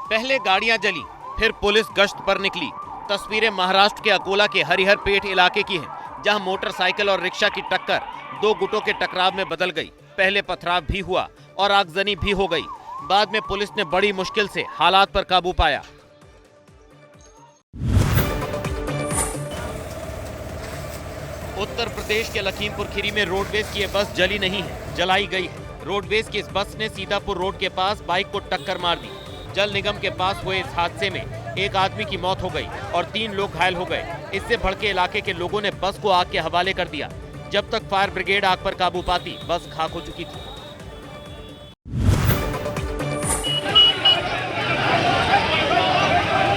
पहले गाड़ियां जली, फिर पुलिस गश्त पर निकली। तस्वीरें महाराष्ट्र के अकोला के हरिहर पेट इलाके की हैं, जहां मोटरसाइकिल और रिक्शा की टक्कर दो गुटों के टकराव में बदल गई। पहले पथराव भी हुआ और आगजनी भी हो गई। बाद में पुलिस ने बड़ी मुश्किल से हालात पर काबू पाया। उत्तर प्रदेश के लखीमपुर खीरी में रोडवेज की यह बस जली नहीं है, जलाई गई है। रोडवेज की इस बस ने सीतापुर रोड के पास बाइक को टक्कर मार दी। जल निगम के पास हुए इस हादसे में एक आदमी की मौत हो गई और 3 लोग घायल हो गए। इससे भड़के इलाके के लोगों ने बस को आग के हवाले कर दिया। जब तक फायर ब्रिगेड आग पर काबू पाती, बस खाक हो चुकी थी।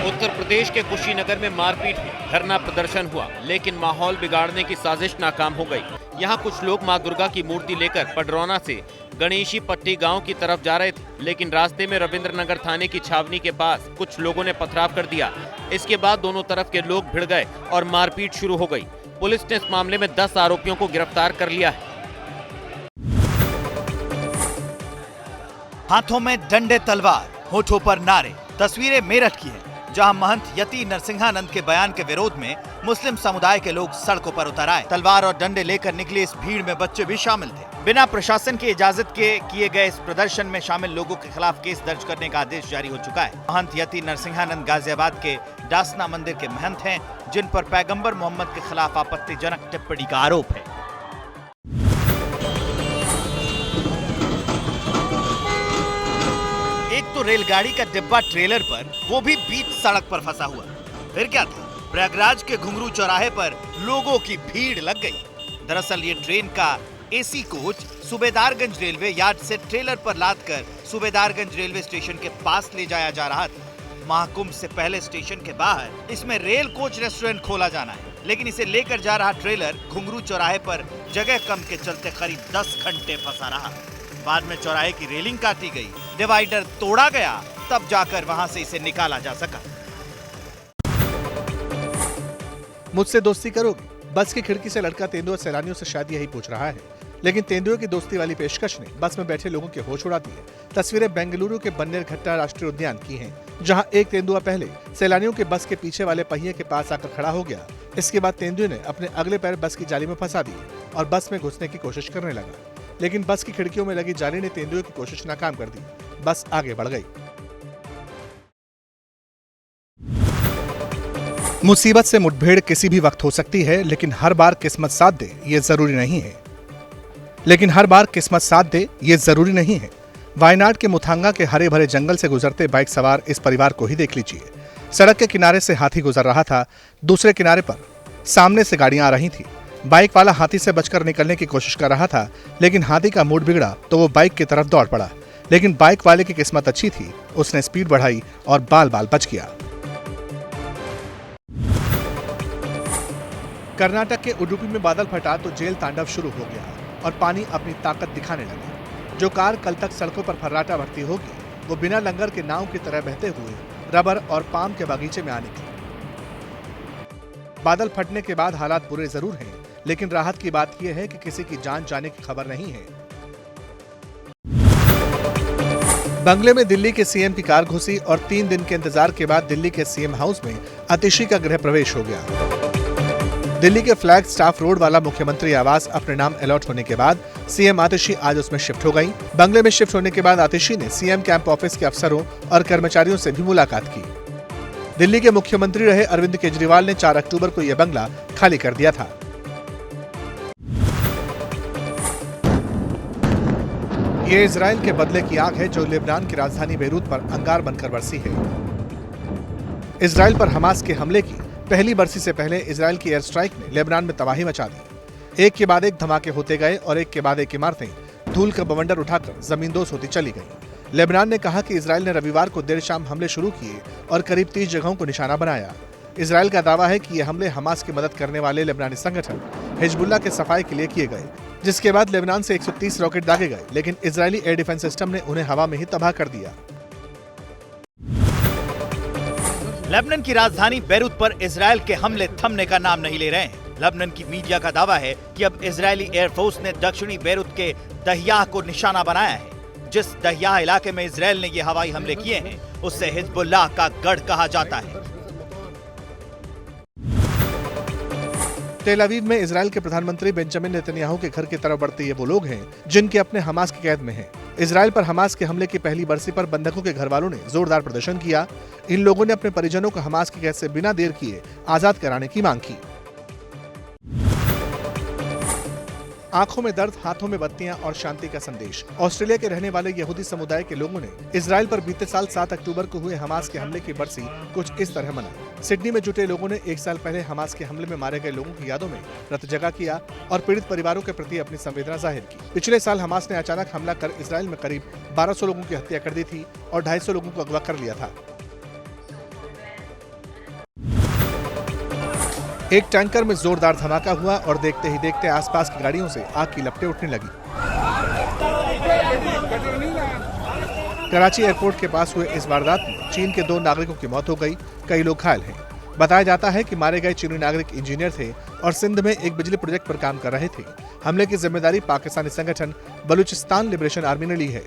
उत्तर प्रदेश के कुशीनगर में मारपीट हुई, धरना प्रदर्शन हुआ, लेकिन माहौल बिगाड़ने की साजिश नाकाम हो गई। यहाँ कुछ लोग मां दुर्गा की मूर्ति लेकर पडरौना से गणेशी पट्टी गांव की तरफ जा रहे थे, लेकिन रास्ते में रविंद्रनगर थाने की छावनी के पास कुछ लोगों ने पथराव कर दिया। इसके बाद दोनों तरफ के लोग भिड़ गए और मारपीट शुरू हो गई। पुलिस ने इस मामले में 10 आरोपियों को गिरफ्तार कर लिया है। हाथों में डंडे तलवार, होठों पर नारे। तस्वीरें मेरठ की हैं, जहां महंत यति नरसिंहानंद के बयान के विरोध में मुस्लिम समुदाय के लोग सड़कों पर उतर आए। तलवार और डंडे लेकर निकले इस भीड़ में बच्चे भी शामिल थे। बिना प्रशासन की इजाजत के किए गए इस प्रदर्शन में शामिल लोगों के खिलाफ केस दर्ज करने का आदेश जारी हो चुका है। महंत यति नरसिंहानंद गाजियाबाद के डासना मंदिर के महंत हैं, जिन पर पैगंबर मोहम्मद के खिलाफ आपत्तिजनक टिप्पणी का आरोप है। एक तो रेलगाड़ी का डिब्बा ट्रेलर पर, वो भी बीच सड़क पर फंसा हुआ। फिर क्या था, प्रयागराज के घुंगरू चौराहे पर लोगों की भीड़ लग गई। दरअसल ये ट्रेन का AC coach Subedarganj railway yard से ट्रेलर पर लादकर सूबेदारगंज रेलवे स्टेशन के पास ले जाया जा रहा था। महाकुंभ से पहले स्टेशन के बाहर इसमें रेल कोच रेस्टोरेंट खोला जाना है, लेकिन इसे लेकर जा रहा ट्रेलर घुंगरू चौराहे पर जगह कम के चलते करीब 10 घंटे फंसा रहा। बाद में चौराहे की रेलिंग काटी गई, डिवाइडर तोड़ा गया, तब जाकर वहां से इसे निकाला जा सका। मुझसे दोस्ती करोगे? बस की खिड़की से लड़का तेंदुआ सैलानियों से शायद यही पूछ रहा है, लेकिन तेंदुए की दोस्ती वाली पेशकश ने बस में बैठे लोगों के होश उड़ा दिए। तस्वीरें बेंगलुरु के बन्नेरघट्टा राष्ट्रीय उद्यान की हैं, जहां एक तेंदुआ पहले सैलानियों के बस के पीछे वाले पहिए के पास आकर खड़ा हो गया। इसके बाद तेंदुए ने अपने अगले पैर बस की जाली में फंसा दिए और बस में घुसने की कोशिश करने लगा, लेकिन बस की खिड़कियों में लगी जाली ने तेंदुए की कोशिश नाकाम कर दी। बस आगे बढ़ गई। मुसीबत से मुठभेड़ किसी भी वक्त हो सकती है, लेकिन हर बार किस्मत साथ दे ये जरूरी नहीं है। वायनाड के मुथांगा के हरे भरे जंगल से गुजरते बाइक सवार इस परिवार को ही देख लीजिए। सड़क के किनारे से हाथी गुजर रहा था, दूसरे किनारे पर सामने से गाड़ियां आ रही थी। बाइक वाला हाथी से बचकर निकलने की कोशिश कर रहा था, लेकिन हाथी का मूड बिगड़ा तो वो बाइक की तरफ दौड़ पड़ा। लेकिन बाइक वाले की किस्मत अच्छी थी, उसने स्पीड बढ़ाई और बाल बाल बच गया। कर्नाटक के उडुपी में बादल फटा तो जेल तांडव शुरू हो गया और पानी अपनी ताकत दिखाने लगा। जो कार कल तक सड़कों पर फर्राटा भरती होगी, वो बिना लंगर के नाव की तरह बहते हुए रबर और पाम के बगीचे में आ निकली। बादल फटने के बाद हालात बुरे जरूर हैं, लेकिन राहत की बात यह है कि किसी की जान जाने की खबर नहीं है। बंगले में दिल्ली के सीएम की कार घुसी और 3 दिन के इंतजार के बाद दिल्ली के सीएम हाउस में आतिशी का गृह प्रवेश हो गया। दिल्ली के फ्लैग स्टाफ रोड वाला मुख्यमंत्री आवास अपने नाम अलॉट होने के बाद सीएम आतिशी आज उसमें शिफ्ट हो गई। बंगले में शिफ्ट होने के बाद आतिशी ने सीएम कैंप ऑफिस के अफसरों और कर्मचारियों से भी मुलाकात की। दिल्ली के मुख्यमंत्री रहे अरविंद केजरीवाल ने 4 अक्टूबर को यह बंगला खाली कर दिया था। ये इजराइल के बदले की आग है जो लेबनान की राजधानी बेरूत पर अंगार बनकर बरसी है। इजराइल पर हमास के हमले की पहली बरसी से पहले इजराइल की एयर स्ट्राइक ने लेबनान में तबाही मचा दी। एक के बाद एक धमाके होते गए और एक के बाद एक इमारतें धूल का बवंडर उठाकर जमींदोज होती चली गईं। लेबनान ने कहा कि इजराइल ने रविवार को देर शाम हमले शुरू किए और करीब 30 जगहों को निशाना बनाया। इजराइल का दावा है कि ये हमले हमास की मदद करने वाले लेबनानी संगठन हिजबुल्लाह के सफाई के लिए किए गए, जिसके बाद लेबनान से 130 रॉकेट दागे गए, लेकिन इजरायली एयर डिफेंस सिस्टम ने उन्हें हवा में ही तबाह कर दिया। लेबनान की राजधानी बेरूत पर इजराइल के हमले थमने का नाम नहीं ले रहे हैं। लेबनान की मीडिया का दावा है कि अब इजरायली एयरफोर्स ने दक्षिणी बेरूत के दहियाह को निशाना बनाया है। जिस दहिया इलाके में इजराइल ने ये हवाई हमले किए हैं उसे हिजबुल्लाह का गढ़ कहा जाता है। तेल अवीव में इजराइल के प्रधानमंत्री बेंजामिन नेतन्याहू के घर की तरफ बढ़ते ये वो लोग हैं जिनके अपने हमास की कैद में हैं। इजराइल पर हमास के हमले की पहली बरसी पर बंधकों के घर वालों ने जोरदार प्रदर्शन किया। इन लोगों ने अपने परिजनों को हमास की कैद से बिना देर किए आजाद कराने की मांग की। आंखों में दर्द, हाथों में बत्तियां और शांति का संदेश। ऑस्ट्रेलिया के रहने वाले यहूदी समुदाय के लोगों ने इजराइल पर बीते साल 7 अक्टूबर को हुए हमास के हमले की बरसी कुछ इस तरह मनाई। सिडनी में जुटे लोगों ने 1 साल पहले हमास के हमले में मारे गए लोगों की यादों में रत जगा किया और पीड़ित परिवारों के प्रति अपनी संवेदना जाहिर की। पिछले साल हमास ने अचानक हमला कर इजराइल में करीब 1200 लोगों की हत्या कर दी थी और 250 लोगों को अगवा कर लिया था। एक टैंकर में जोरदार धमाका हुआ और देखते ही देखते आसपास की गाड़ियों से आग की लपटें उठने लगी। कराची एयरपोर्ट के पास हुए इस वारदात में चीन के 2 नागरिकों की मौत हो गई, कई लोग घायल हैं। बताया जाता है कि मारे गए चीनी नागरिक इंजीनियर थे और सिंध में एक बिजली प्रोजेक्ट पर काम कर रहे थे। हमले की जिम्मेदारी पाकिस्तानी संगठन बलूचिस्तान लिबरेशन आर्मी ने ली है।